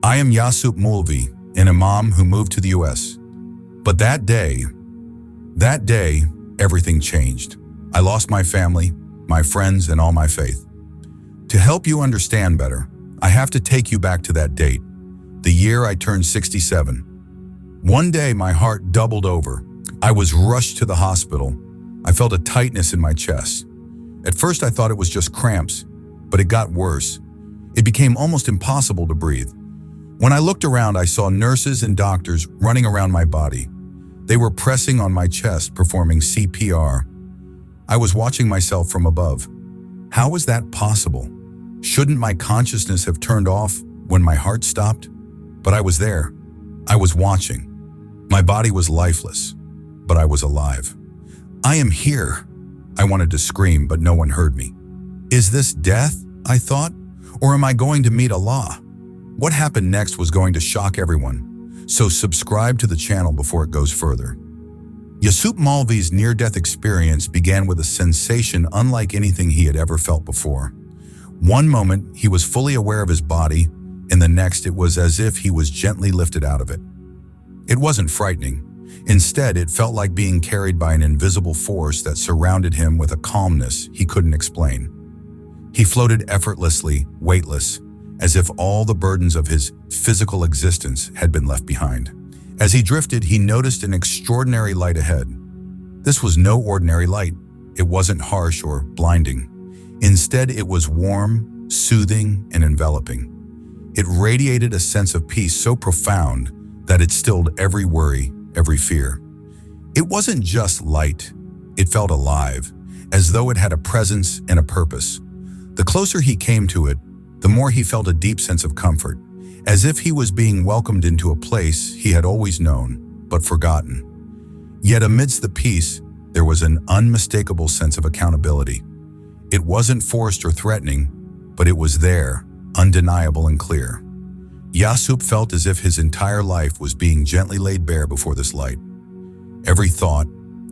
I am Yasup Maulvi, an Imam who moved to the US. But that day, everything changed. I lost my family, my friends, and all my faith. To help you understand better, I have to take you back to that date, the year I turned 67. One day, my heart doubled over. I was rushed to the hospital. I felt a tightness in my chest. At first, I thought it was just cramps, but it got worse. It became almost impossible to breathe. When I looked around, I saw nurses and doctors running around my body. They were pressing on my chest, performing CPR. I was watching myself from above. How was that possible? Shouldn't my consciousness have turned off when my heart stopped? But I was there. I was watching. My body was lifeless, but I was alive. I am here. I wanted to scream, but no one heard me. Is this death, I thought, or am I going to meet Allah? What happened next was going to shock everyone, so subscribe to the channel before it goes further. Yasup Maulvi's near-death experience began with a sensation unlike anything he had ever felt before. One moment, he was fully aware of his body, and the next it was as if he was gently lifted out of it. It wasn't frightening. Instead, it felt like being carried by an invisible force that surrounded him with a calmness he couldn't explain. He floated effortlessly, weightless, as if all the burdens of his physical existence had been left behind. As he drifted, he noticed an extraordinary light ahead. This was no ordinary light. It wasn't harsh or blinding. Instead, it was warm, soothing, and enveloping. It radiated a sense of peace so profound that it stilled every worry, every fear. It wasn't just light. It felt alive, as though it had a presence and a purpose. The closer he came to it, the more he felt a deep sense of comfort, as if he was being welcomed into a place he had always known, but forgotten. Yet amidst the peace, there was an unmistakable sense of accountability. It wasn't forced or threatening, but it was there, undeniable and clear. Yasup felt as if his entire life was being gently laid bare before this light. Every thought,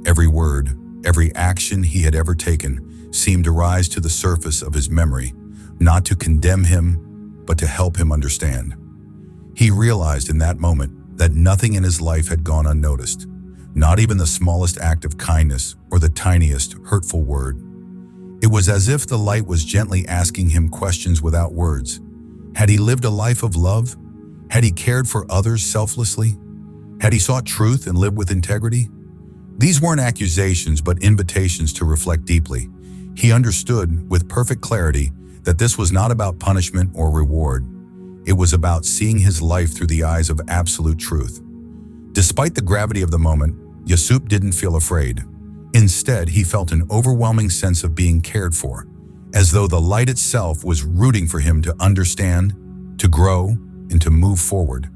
every word, every action he had ever taken seemed to rise to the surface of his memory, not to condemn him, but to help him understand. He realized in that moment that nothing in his life had gone unnoticed, not even the smallest act of kindness or the tiniest hurtful word. It was as if the light was gently asking him questions without words. Had he lived a life of love? Had he cared for others selflessly? Had he sought truth and lived with integrity? These weren't accusations, but invitations to reflect deeply. He understood with perfect clarity that this was not about punishment or reward. It was about seeing his life through the eyes of absolute truth. Despite the gravity of the moment, Yasup didn't feel afraid. Instead, he felt an overwhelming sense of being cared for, as though the light itself was rooting for him to understand, to grow, and to move forward.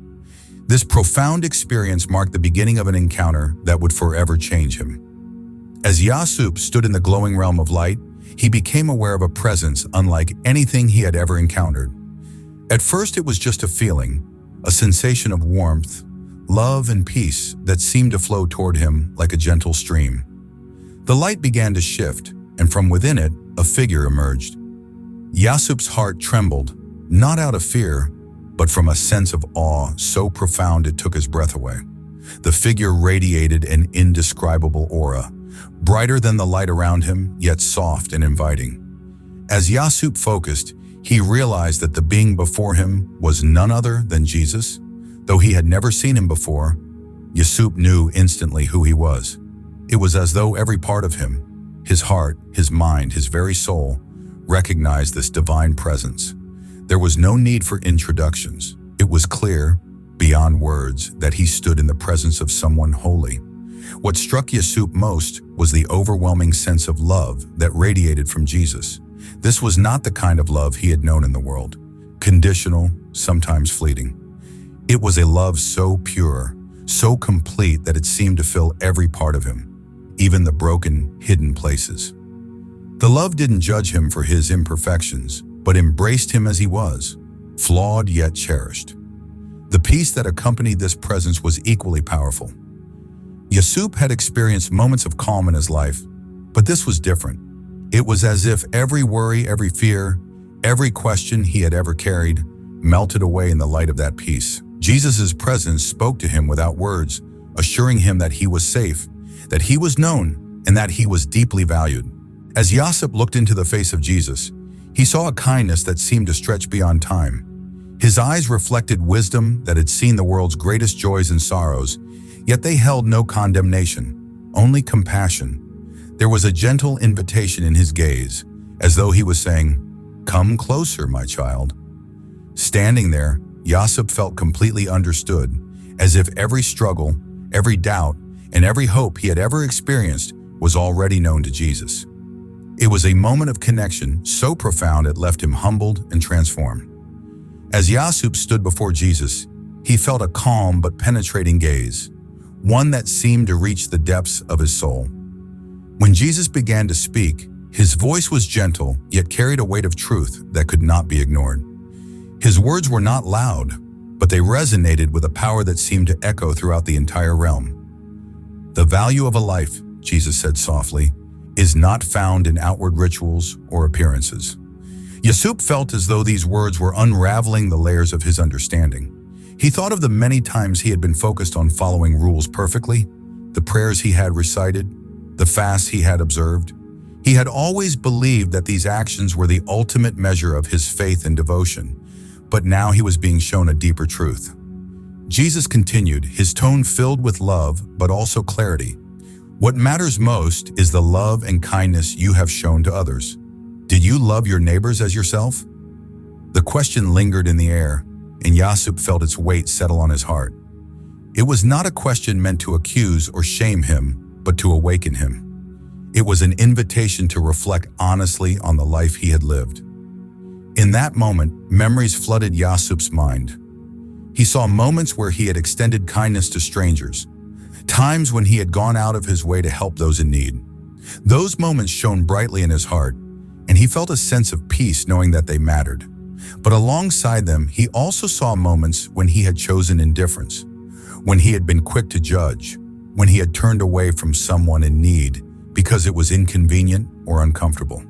This profound experience marked the beginning of an encounter that would forever change him. As Yasup stood in the glowing realm of light, he became aware of a presence unlike anything he had ever encountered. At first, it was just a feeling, a sensation of warmth, love, and peace that seemed to flow toward him like a gentle stream. The light began to shift, and from within it, a figure emerged. Yasup's heart trembled, not out of fear, but from a sense of awe so profound it took his breath away. The figure radiated an indescribable aura, brighter than the light around him, yet soft and inviting. As Yasup focused, he realized that the being before him was none other than Jesus. Though he had never seen him before, Yasup knew instantly who he was. It was as though every part of him, his heart, his mind, his very soul, recognized this divine presence. There was no need for introductions. It was clear, beyond words, that he stood in the presence of someone holy. What struck Yasup most was the overwhelming sense of love that radiated from Jesus. This was not the kind of love he had known in the world, conditional, sometimes fleeting. It was a love so pure, so complete that it seemed to fill every part of him, even the broken, hidden places. The love didn't judge him for his imperfections, but embraced him as he was, flawed yet cherished. The peace that accompanied this presence was equally powerful. Yasup had experienced moments of calm in his life, but this was different. It was as if every worry, every fear, every question he had ever carried melted away in the light of that peace. Jesus' presence spoke to him without words, assuring him that he was safe, that he was known, and that he was deeply valued. As Yasup looked into the face of Jesus, he saw a kindness that seemed to stretch beyond time. His eyes reflected wisdom that had seen the world's greatest joys and sorrows, yet they held no condemnation, only compassion. There was a gentle invitation in his gaze, as though he was saying, "Come closer, my child." Standing there, Yasup felt completely understood, as if every struggle, every doubt, and every hope he had ever experienced was already known to Jesus. It was a moment of connection so profound it left him humbled and transformed. As Yasup stood before Jesus, he felt a calm but penetrating gaze, one that seemed to reach the depths of his soul. When Jesus began to speak, his voice was gentle, yet carried a weight of truth that could not be ignored. His words were not loud, but they resonated with a power that seemed to echo throughout the entire realm. "The value of a life," Jesus said softly, "is not found in outward rituals or appearances." Yasup felt as though these words were unraveling the layers of his understanding. He thought of the many times he had been focused on following rules perfectly, the prayers he had recited, the fasts he had observed. He had always believed that these actions were the ultimate measure of his faith and devotion, but now he was being shown a deeper truth. Jesus continued, his tone filled with love, but also clarity. "What matters most is the love and kindness you have shown to others. Did you love your neighbors as yourself?" The question lingered in the air, and Yasup felt its weight settle on his heart. It was not a question meant to accuse or shame him, but to awaken him. It was an invitation to reflect honestly on the life he had lived. In that moment, memories flooded Yasup's mind. He saw moments where he had extended kindness to strangers, times when he had gone out of his way to help those in need. Those moments shone brightly in his heart, and he felt a sense of peace knowing that they mattered. But alongside them, he also saw moments when he had chosen indifference, when he had been quick to judge, when he had turned away from someone in need because it was inconvenient or uncomfortable.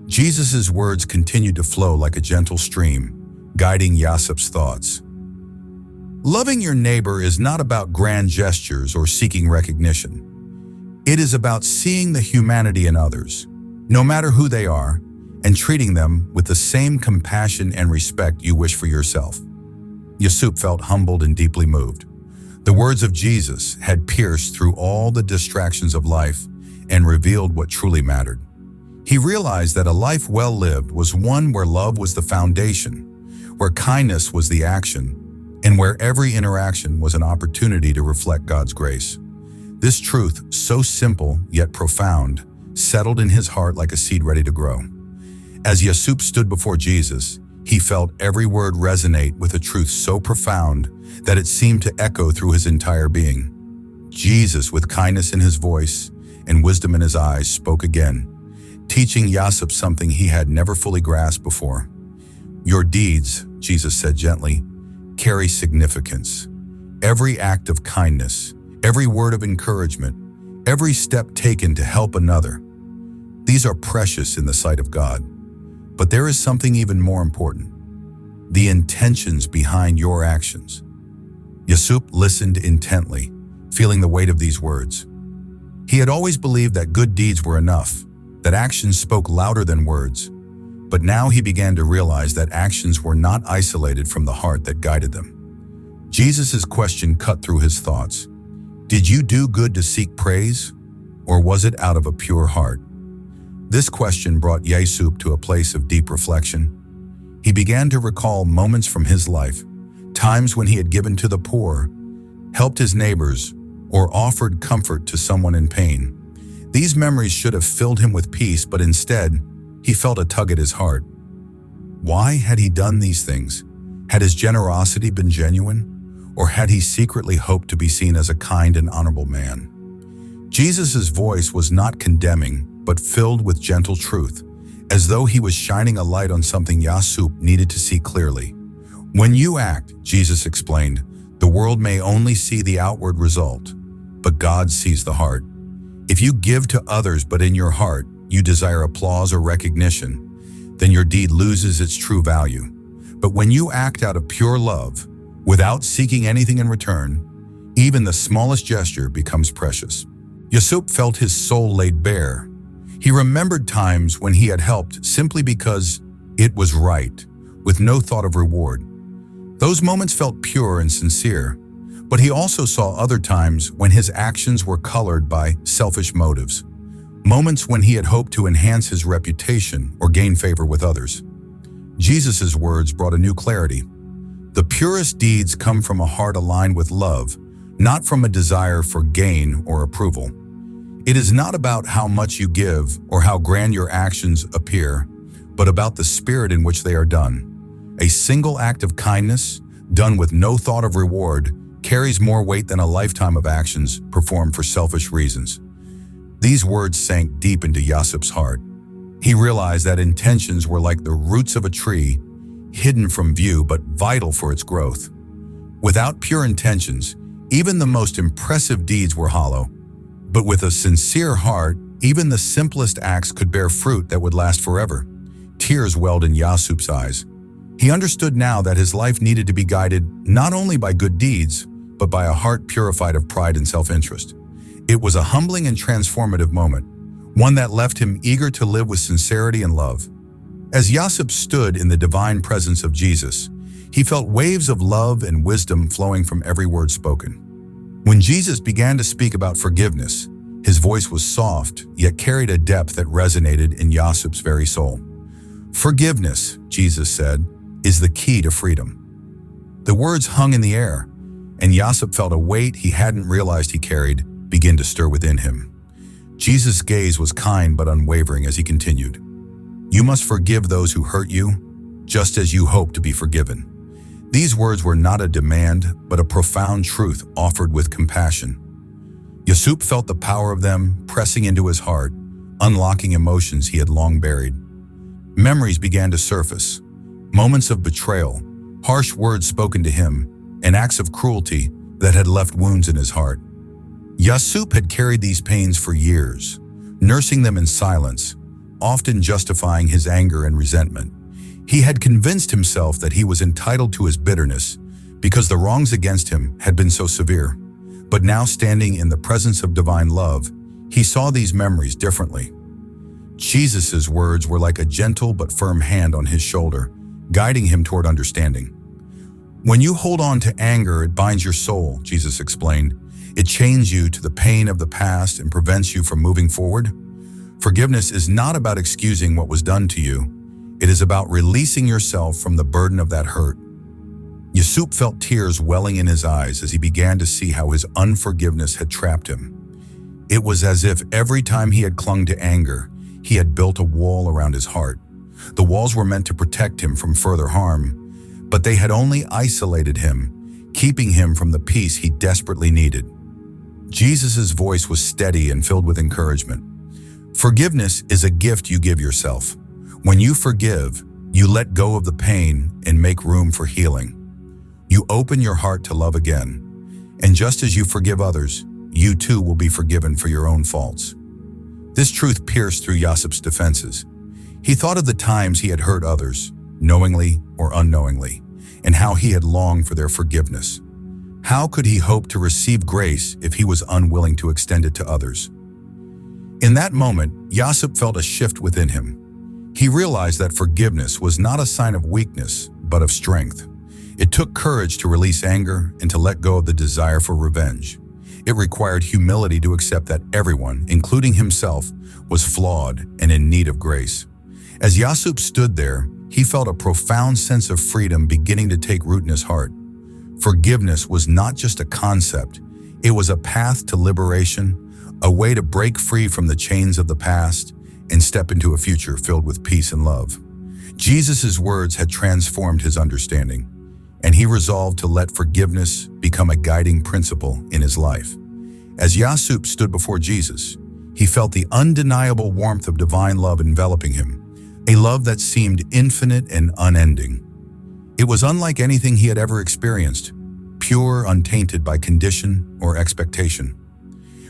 Jesus' words continued to flow like a gentle stream, guiding Yasup's thoughts. Loving your neighbor is not about grand gestures or seeking recognition. It is about seeing the humanity in others, no matter who they are, and treating them with the same compassion and respect you wish for yourself. Yasup felt humbled and deeply moved. The words of Jesus had pierced through all the distractions of life and revealed what truly mattered. He realized that a life well lived was one where love was the foundation, where kindness was the action, and where every interaction was an opportunity to reflect God's grace. This truth, so simple yet profound, settled in his heart like a seed ready to grow. As Yasup stood before Jesus, he felt every word resonate with a truth so profound that it seemed to echo through his entire being. Jesus, with kindness in his voice and wisdom in his eyes, spoke again, teaching Yasup something he had never fully grasped before. "Your deeds," Jesus said gently, "carry significance. Every act of kindness, every word of encouragement, every step taken to help another, these are precious in the sight of God. But there is something even more important: the intentions behind your actions." Yasup listened intently, feeling the weight of these words. He had always believed that good deeds were enough, that actions spoke louder than words. But now he began to realize that actions were not isolated from the heart that guided them. Jesus' question cut through his thoughts. Did you do good to seek praise, or was it out of a pure heart? This question brought Yasup to a place of deep reflection. He began to recall moments from his life, times when he had given to the poor, helped his neighbors, or offered comfort to someone in pain. These memories should have filled him with peace, but instead, he felt a tug at his heart. Why had he done these things? Had his generosity been genuine? Or had he secretly hoped to be seen as a kind and honorable man? Jesus' voice was not condemning, but filled with gentle truth, as though he was shining a light on something Yasup needed to see clearly. When you act, Jesus explained, the world may only see the outward result, but God sees the heart. If you give to others but in your heart you desire applause or recognition, then your deed loses its true value. But when you act out of pure love, without seeking anything in return, even the smallest gesture becomes precious. Yasup felt his soul laid bare. He remembered times when he had helped simply because it was right, with no thought of reward. Those moments felt pure and sincere, but he also saw other times when his actions were colored by selfish motives. Moments when he had hoped to enhance his reputation or gain favor with others. Jesus' words brought a new clarity. The purest deeds come from a heart aligned with love, not from a desire for gain or approval. It is not about how much you give or how grand your actions appear, but about the spirit in which they are done. A single act of kindness, done with no thought of reward, carries more weight than a lifetime of actions performed for selfish reasons. These words sank deep into Yasup's heart. He realized that intentions were like the roots of a tree, hidden from view but vital for its growth. Without pure intentions, even the most impressive deeds were hollow. But with a sincere heart, even the simplest acts could bear fruit that would last forever. Tears welled in Yasup's eyes. He understood now that his life needed to be guided not only by good deeds, but by a heart purified of pride and self-interest. It was a humbling and transformative moment, one that left him eager to live with sincerity and love. As Yasup stood in the divine presence of Jesus, he felt waves of love and wisdom flowing from every word spoken. When Jesus began to speak about forgiveness, his voice was soft, yet carried a depth that resonated in Yasup's very soul. Forgiveness, Jesus said, is the key to freedom. The words hung in the air, and Yasup felt a weight he hadn't realized he carried begin to stir within him. Jesus' gaze was kind but unwavering as he continued. You must forgive those who hurt you, just as you hope to be forgiven. These words were not a demand, but a profound truth offered with compassion. Yasup felt the power of them pressing into his heart, unlocking emotions he had long buried. Memories began to surface, moments of betrayal, harsh words spoken to him, and acts of cruelty that had left wounds in his heart. Yasup had carried these pains for years, nursing them in silence, often justifying his anger and resentment. He had convinced himself that he was entitled to his bitterness because the wrongs against him had been so severe. But now, standing in the presence of divine love, he saw these memories differently. Jesus' words were like a gentle but firm hand on his shoulder, guiding him toward understanding. When you hold on to anger, it binds your soul, Jesus explained. It chains you to the pain of the past and prevents you from moving forward. Forgiveness is not about excusing what was done to you. It is about releasing yourself from the burden of that hurt. Yasup felt tears welling in his eyes as he began to see how his unforgiveness had trapped him. It was as if every time he had clung to anger, he had built a wall around his heart. The walls were meant to protect him from further harm, but they had only isolated him, keeping him from the peace he desperately needed. Jesus' voice was steady and filled with encouragement. Forgiveness is a gift you give yourself. When you forgive, you let go of the pain and make room for healing. You open your heart to love again. And just as you forgive others, you too will be forgiven for your own faults. This truth pierced through Yasup's defenses. He thought of the times he had hurt others, knowingly or unknowingly, and how he had longed for their forgiveness. How could he hope to receive grace if he was unwilling to extend it to others? In that moment, Yasup felt a shift within him. He realized that forgiveness was not a sign of weakness, but of strength. It took courage to release anger and to let go of the desire for revenge. It required humility to accept that everyone, including himself, was flawed and in need of grace. As Yasup stood there, he felt a profound sense of freedom beginning to take root in his heart. Forgiveness was not just a concept, it was a path to liberation, a way to break free from the chains of the past and step into a future filled with peace and love. Jesus' words had transformed his understanding, and he resolved to let forgiveness become a guiding principle in his life. As Yasup stood before Jesus, he felt the undeniable warmth of divine love enveloping him, a love that seemed infinite and unending. It was unlike anything he had ever experienced, pure, untainted by condition or expectation.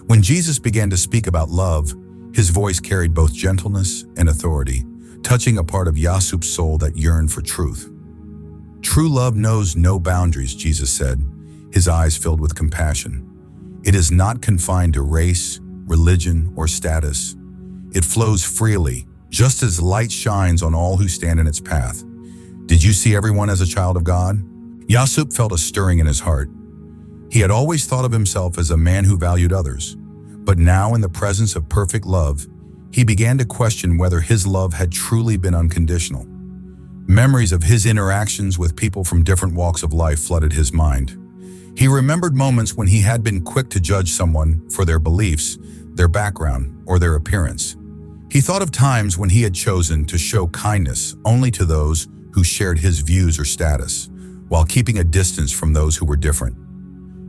When Jesus began to speak about love, his voice carried both gentleness and authority, touching a part of Yasup's soul that yearned for truth. True love knows no boundaries, Jesus said, his eyes filled with compassion. It is not confined to race, religion, or status. It flows freely, just as light shines on all who stand in its path. Did you see everyone as a child of God? Yasup felt a stirring in his heart. He had always thought of himself as a man who valued others, but now in the presence of perfect love, he began to question whether his love had truly been unconditional. Memories of his interactions with people from different walks of life flooded his mind. He remembered moments when he had been quick to judge someone for their beliefs, their background, or their appearance. He thought of times when he had chosen to show kindness only to those who shared his views or status, while keeping a distance from those who were different.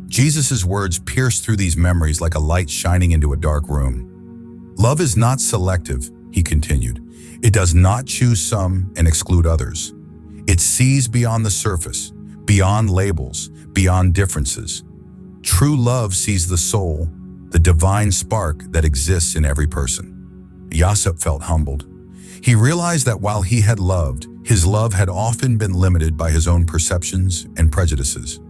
Jesus' words pierced through these memories like a light shining into a dark room. Love is not selective, he continued. It does not choose some and exclude others. It sees beyond the surface, beyond labels, beyond differences. True love sees the soul, the divine spark that exists in every person. Yasup felt humbled. He realized that while he had loved, his love had often been limited by his own perceptions and prejudices.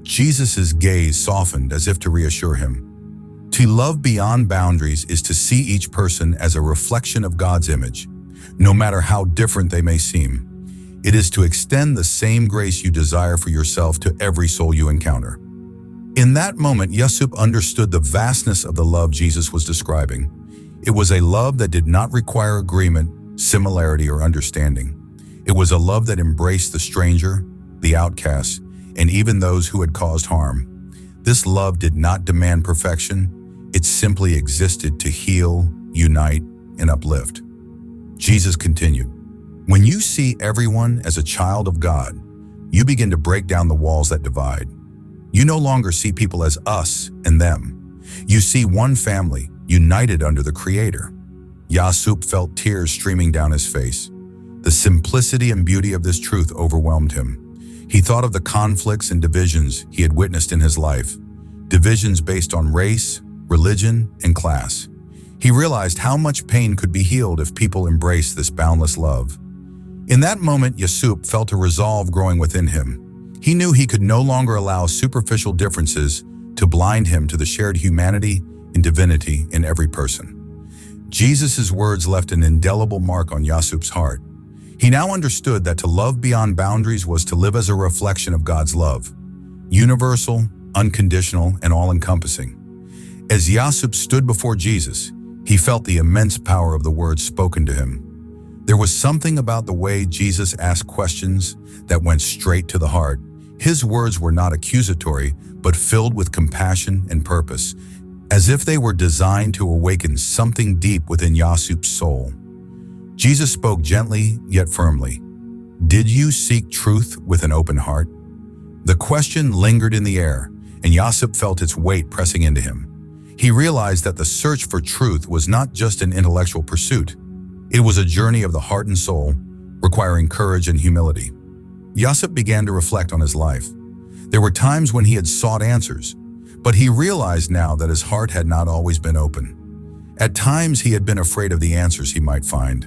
Jesus' gaze softened as if to reassure him. To love beyond boundaries is to see each person as a reflection of God's image, no matter how different they may seem. It is to extend the same grace you desire for yourself to every soul you encounter. In that moment, Yasup understood the vastness of the love Jesus was describing. It was a love that did not require agreement, similarity, or understanding. It was a love that embraced the stranger, the outcast, and even those who had caused harm. This love did not demand perfection. It simply existed to heal, unite, and uplift. Jesus continued, "When you see everyone as a child of God, you begin to break down the walls that divide. You no longer see people as us and them. You see one family, united under the Creator." Yasup felt tears streaming down his face. The simplicity and beauty of this truth overwhelmed him. He thought of the conflicts and divisions he had witnessed in his life, divisions based on race, religion, and class. He realized how much pain could be healed if people embraced this boundless love. In that moment, Yasup felt a resolve growing within him. He knew he could no longer allow superficial differences to blind him to the shared humanity and divinity in every person. Jesus' words left an indelible mark on Yasup's heart. He now understood that to love beyond boundaries was to live as a reflection of God's love, universal, unconditional, and all-encompassing. As Yasup stood before Jesus, he felt the immense power of the words spoken to him. There was something about the way Jesus asked questions that went straight to the heart. His words were not accusatory, but filled with compassion and purpose, as if they were designed to awaken something deep within Yasup's soul. Jesus spoke gently yet firmly. "Did you seek truth with an open heart?" The question lingered in the air, and Yasup felt its weight pressing into him. He realized that the search for truth was not just an intellectual pursuit. It was a journey of the heart and soul, requiring courage and humility. Yasup began to reflect on his life. There were times when he had sought answers, but he realized now that his heart had not always been open. At times he had been afraid of the answers he might find,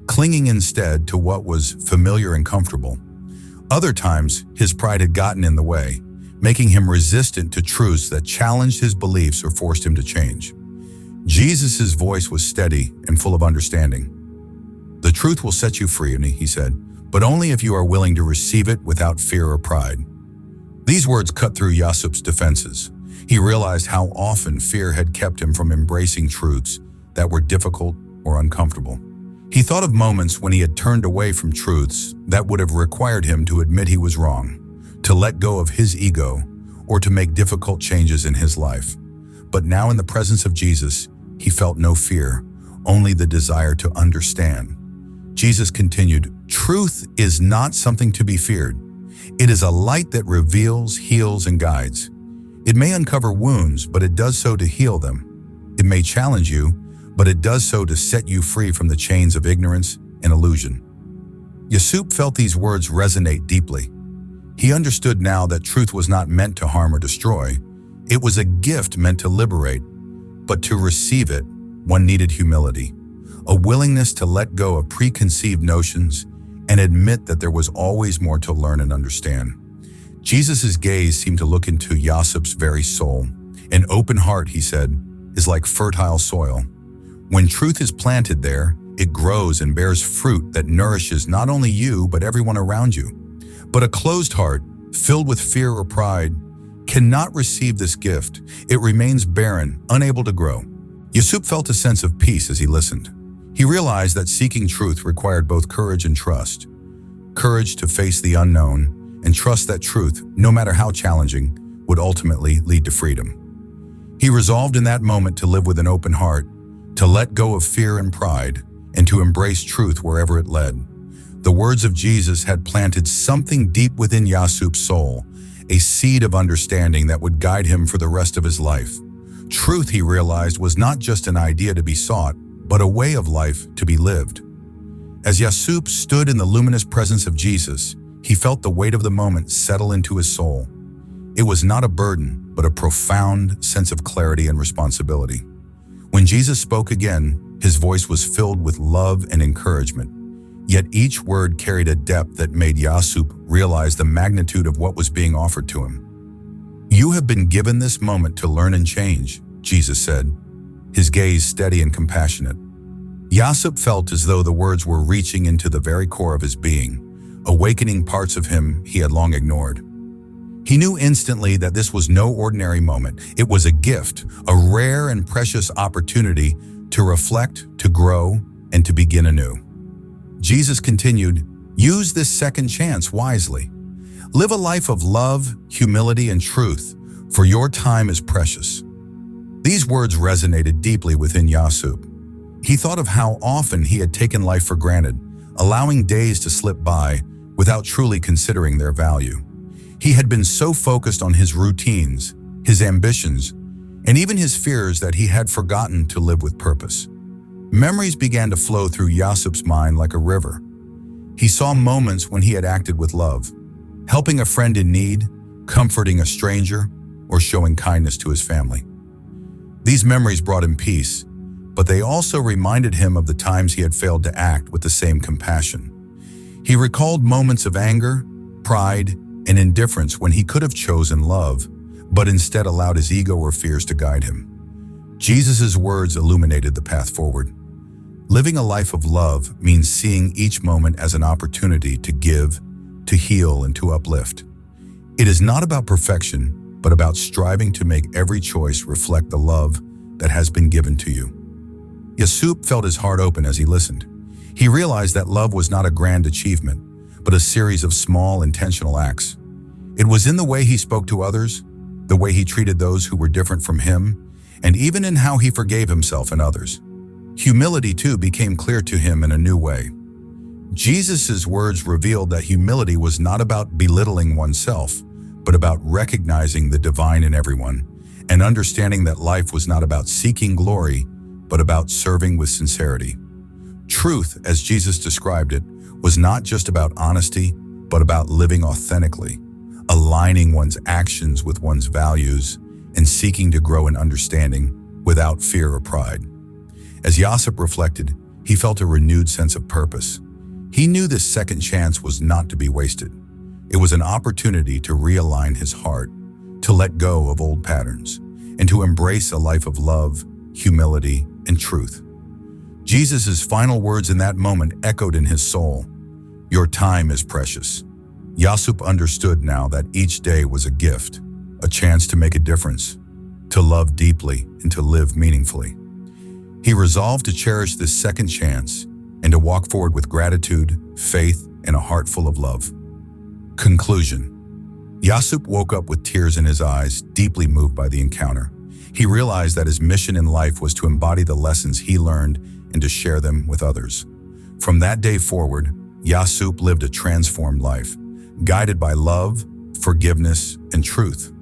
clinging instead to what was familiar and comfortable. Other times, his pride had gotten in the way, making him resistant to truths that challenged his beliefs or forced him to change. Jesus' voice was steady and full of understanding. "The truth will set you free," he said, "but only if you are willing to receive it without fear or pride." These words cut through Yasup's defenses. He realized how often fear had kept him from embracing truths that were difficult or uncomfortable. He thought of moments when he had turned away from truths that would have required him to admit he was wrong, to let go of his ego, or to make difficult changes in his life. But now in the presence of Jesus, he felt no fear, only the desire to understand. Jesus continued, "Truth is not something to be feared. It is a light that reveals, heals, and guides. It may uncover wounds, but it does so to heal them. It may challenge you, but it does so to set you free from the chains of ignorance and illusion." Yasup felt these words resonate deeply. He understood now that truth was not meant to harm or destroy. It was a gift meant to liberate, but to receive it, one needed humility, a willingness to let go of preconceived notions and admit that there was always more to learn and understand. Jesus' gaze seemed to look into Yasup's very soul. An open heart, he said, is like fertile soil. When truth is planted there, it grows and bears fruit that nourishes not only you, but everyone around you. But a closed heart, filled with fear or pride, cannot receive this gift. It remains barren, unable to grow. Yasup felt a sense of peace as he listened. He realized that seeking truth required both courage and trust. Courage to face the unknown, and trust that truth, no matter how challenging, would ultimately lead to freedom. He resolved in that moment to live with an open heart, to let go of fear and pride, and to embrace truth wherever it led. The words of Jesus had planted something deep within Yasup's soul, a seed of understanding that would guide him for the rest of his life. Truth, he realized, was not just an idea to be sought, but a way of life to be lived. As Yasup stood in the luminous presence of Jesus, he felt the weight of the moment settle into his soul. It was not a burden, but a profound sense of clarity and responsibility. When Jesus spoke again, his voice was filled with love and encouragement. Yet each word carried a depth that made Yasup realize the magnitude of what was being offered to him. "You have been given this moment to learn and change," Jesus said, his gaze steady and compassionate. Yasup felt as though the words were reaching into the very core of his being, awakening parts of him he had long ignored. He knew instantly that this was no ordinary moment. It was a gift, a rare and precious opportunity to reflect, to grow, and to begin anew. Jesus continued, "Use this second chance wisely. Live a life of love, humility, and truth, for your time is precious." These words resonated deeply within Yasup. He thought of how often he had taken life for granted, allowing days to slip by without truly considering their value. He had been so focused on his routines, his ambitions, and even his fears that he had forgotten to live with purpose. Memories began to flow through Yasup's mind like a river. He saw moments when he had acted with love, helping a friend in need, comforting a stranger, or showing kindness to his family. These memories brought him peace, but they also reminded him of the times he had failed to act with the same compassion. He recalled moments of anger, pride, and indifference when he could have chosen love, but instead allowed his ego or fears to guide him. Jesus' words illuminated the path forward. Living a life of love means seeing each moment as an opportunity to give, to heal, and to uplift. It is not about perfection, but about striving to make every choice reflect the love that has been given to you. Yasup felt his heart open as he listened. He realized that love was not a grand achievement, but a series of small, intentional acts. It was in the way he spoke to others, the way he treated those who were different from him, and even in how he forgave himself and others. Humility, too, became clear to him in a new way. Jesus' words revealed that humility was not about belittling oneself, but about recognizing the divine in everyone, and understanding that life was not about seeking glory, but about serving with sincerity. Truth, as Jesus described it, was not just about honesty, but about living authentically, aligning one's actions with one's values, and seeking to grow in understanding without fear or pride. As Yasup reflected, he felt a renewed sense of purpose. He knew this second chance was not to be wasted. It was an opportunity to realign his heart, to let go of old patterns, and to embrace a life of love, humility, and truth. Jesus' final words in that moment echoed in his soul, "Your time is precious." Yasup understood now that each day was a gift, a chance to make a difference, to love deeply, and to live meaningfully. He resolved to cherish this second chance and to walk forward with gratitude, faith, and a heart full of love. Conclusion. Yasup woke up with tears in his eyes, deeply moved by the encounter. He realized that his mission in life was to embody the lessons he learned and to share them with others. From that day forward, Yasup lived a transformed life, guided by love, forgiveness, and truth.